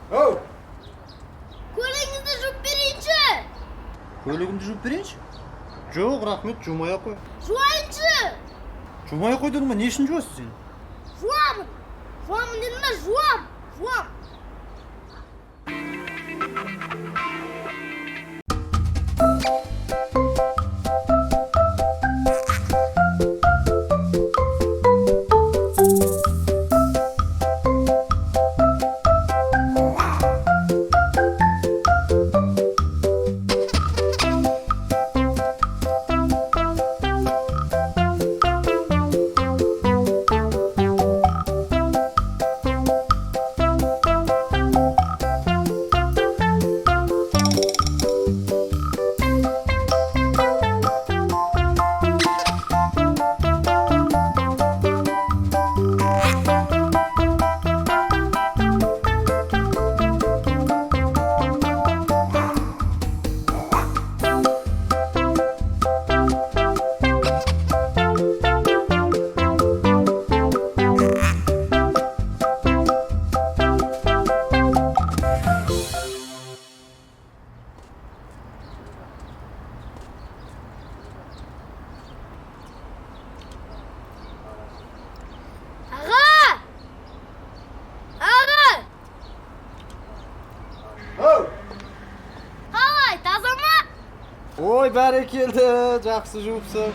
Оу! Көлігіңізді жуып берейінші. Көлігімді жуып берейінші? Жоқ, рахмет, жумай-ақ қой. Жуайыншы. Жумай-ақ қой дедің ба, не үшін жуасың сен? Жуамын. Жуамын дедім ба, жуам. Қалай, таза ма? Ой, бәрекелді, жақсы жуыпсың.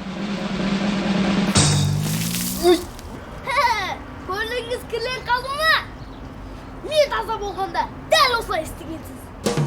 Көлігіңіз кірленіп қалды ма? Мен таза болғанда дәл осылай істегенсіз.